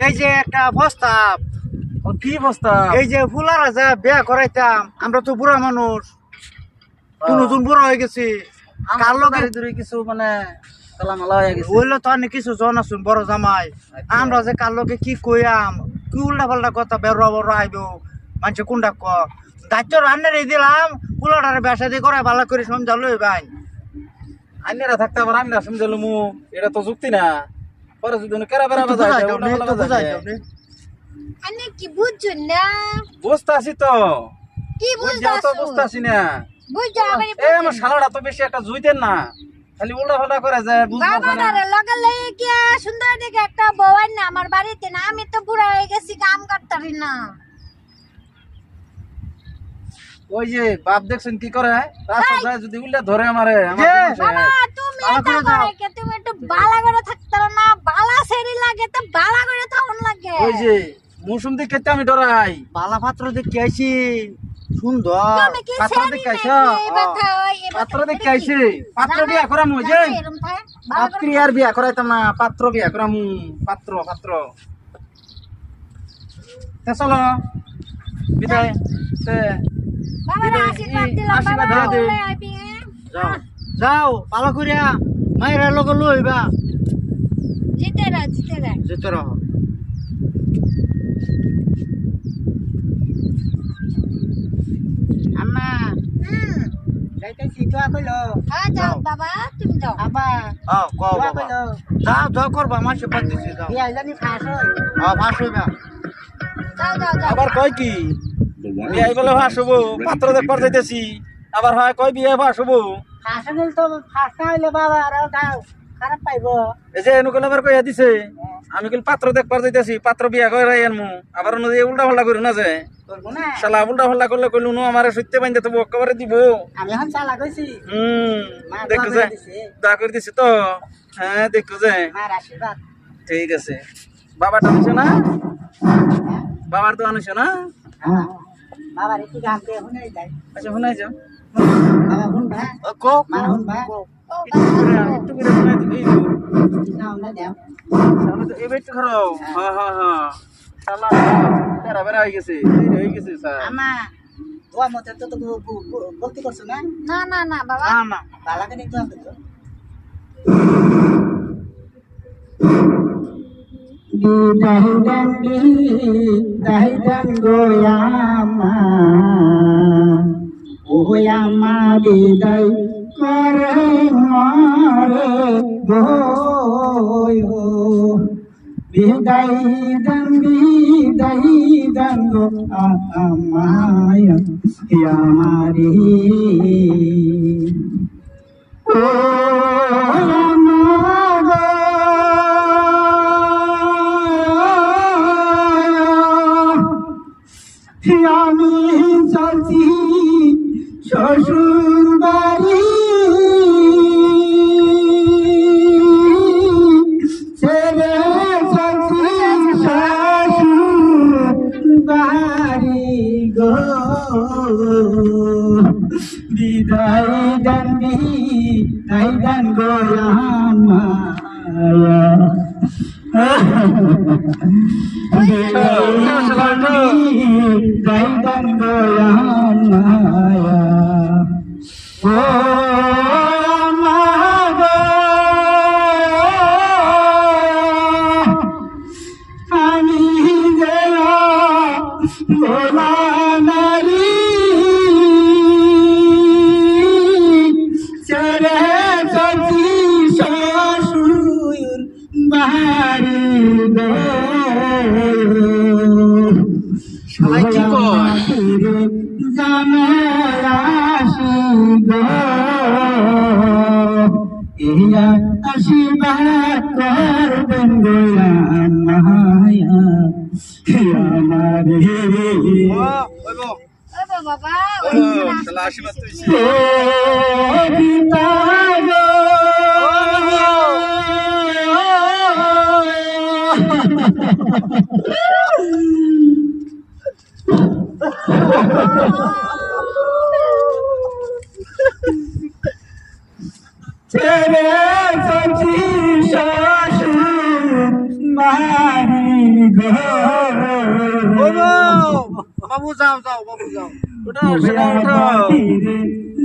এই যে একটা প্রস্তাব। কি প্রস্তাব? এই যে ফুলারা যে বিয়া করাইতাম, আমরা তো বুড়া মানুষ, নতুন বুড়া হয়ে গেছি, কার লগে কিছু মানে কালামালা হয়ে গেছে। বললো তো অনেক কিছু জন আসুন বড় জামাই, আমরা যে কার লগে কি কইয়াম, কি উল্টা পাল্টা কথা বের বড় আইব, মানুষ কোনটা ক দায়িত্ব রান্নারে দিলাম, ফুলাটারে বেসা দিয়ে করাই ভালো করে সমঝালো ভাই। আইনারা থাকতে আবার আমি না সমঝালো মু, এটা তো যুক্তি না। পরে যদি কেরা বেড়া আনে কি বুঝছেন না? বুঝতে আসি তো, কি বুঝতাছো? বুঝতে আসি না। বুঝা আবার এই আমার শালাটা তো বেশি একটা জুইতেন না, খালি উল্টা পাল্টা করে যায়, বুঝবো না। বাবারে লগা লয়ে কি সুন্দর দেখে একটা বউ না আমার বাড়িতে না, আমি তো বুড়া হয়ে গেছি, কাম করতে পারি না। ওই যে বাপ দেখছেন কি করে, রাস্তা যায় যদি উল্টা ধরে আমারে, বাবা তুমি এটা করে কে, তুমি একটু বালা করে থাকতে না, বালা সেরি লাগে তো বালা করে থাকুন লাগে। ওই যে মৌসুম দেখে তো আমি ডরাই। বালা পাত্র দেখে আইছি, সুন্দর তুমি কি পাত্র সেরি দেখে আইছো? নাকি? এই কথা ওই পাত্র দেখে আইছি, পাত্র বিয়া করাম ওই যে পাত্রী আর বিয়া করাইতাম না, পাত্র বিয়া করাম, পাত্র পাত্র। চলো বিদায়। বাবারে আশীর্বাদ দিলাম, আশীর্বাদ বাবা দিয়ে দে। বলে আইবি। যাও যাও ভালো করিয়া মায়ের লগে লইবা, জিতে রা যেতে রহ। আম্মা যাইতেছি, দোয়া কইলো। হ্যাঁ যাও বাবা, তুমি যাও। আব্বা কও বাবা, যাও দোয়া করবা, মাসে পাত দিছি, যাও বিয়া জানি ফাঁস হই। ফাঁস হইবা। যাও যাও যাও। আবার কয় কি বিয়ে বলে ফাঁস হবো, পাত্র দেখবার যাইতেছি, আবার হয় কয় বিয়ে ফাঁস হবো। ফাঁস হইলে তো ফাঁস না হইলে বাবা আর গাও খারাপ পাইবো। এই যে এনুকল আবার কইয়া দিছে, আমি কইল পাত্র দেখবার যাইতেছি, পাত্র বিয়া করে আনমু, আবার উল্টা পাল্টা করি না যে করবো না, শালা উল্টা পাল্টা করলে কইলু নো আমারে সত্যি বাইন্দে তো একেবারে দিব। আমি এখন চালা কইছি। দেখো যে দা করে দিছি তো, হ্যাঁ দেখো যে। মার আশীর্বাদ। ঠিক আছে, বাবাটা আনছো না, বাবার তো আনছো না। বাবার একটু গান দিয়ে শুনে যাই। আচ্ছা শুনাই যাও, বাবা শুনবা? কো মার শুনবা? একটু করে শুনাই দিবি। সাউন্ডটা দাও। তাহলে তো এবার একটু খারাপ। হ্যাঁ হ্যাঁ হ্যাঁ, শালা তেরা বেড়া হয়ে গেছে, এই হয়ে গেছে স্যার। আমা দোয়া মতে তো গলতি করছো না? না না না বাবা, না না ভালো করে দোয়া করছো। Dahdan goyama oyama bidai kore mare goyo bidai dan go amaya yamari আমি চলছি শ্বশুর বাড়ি, ছেড়ে চলছি শ্বশুর বাড়ি গো, বিদায় দান গো Amaya. Daidan goyang maya, oh maga, ami jaya bola nari, chere choti shashur bahari go. শালাই কি কয়? আশীর্বাদ করবেন গোলাম মায়া আমারে। বাবা শালা আশীর্বাদ দিছি। ছেড়ে চলছি শ্বশুর বাড়ি বাবু যাও যাও বাবু যাও ওটা সেটা ওটা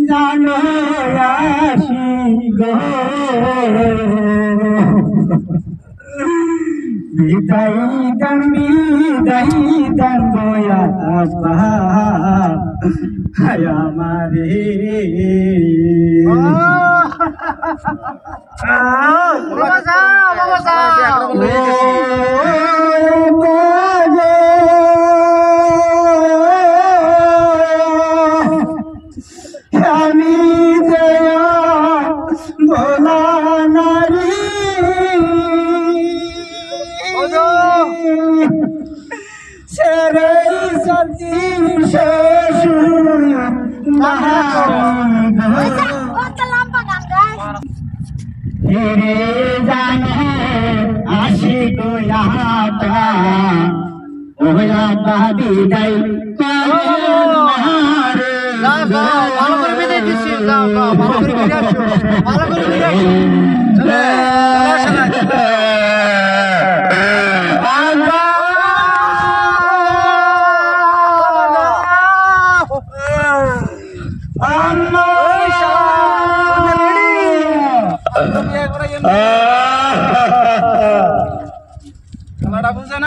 জানো আসি গো বিদায়িতাম বিদায়িতাম দয়া আপা হায় আমারে বাবা যাও বাবা যাও আমি ভোলা নারী সেরে সত্যি শ্বশুর কত লম্বা গান গায় ফিরে জানে আসি গোয়াটা ওরা বিদায় যাও যাও ভালো করে বিদায় দিচ্ছি যাও যাও ভালো করে ফিরে আসো ভালো করে ফিরে আসো চলে চলে খেলাটা বুঝে না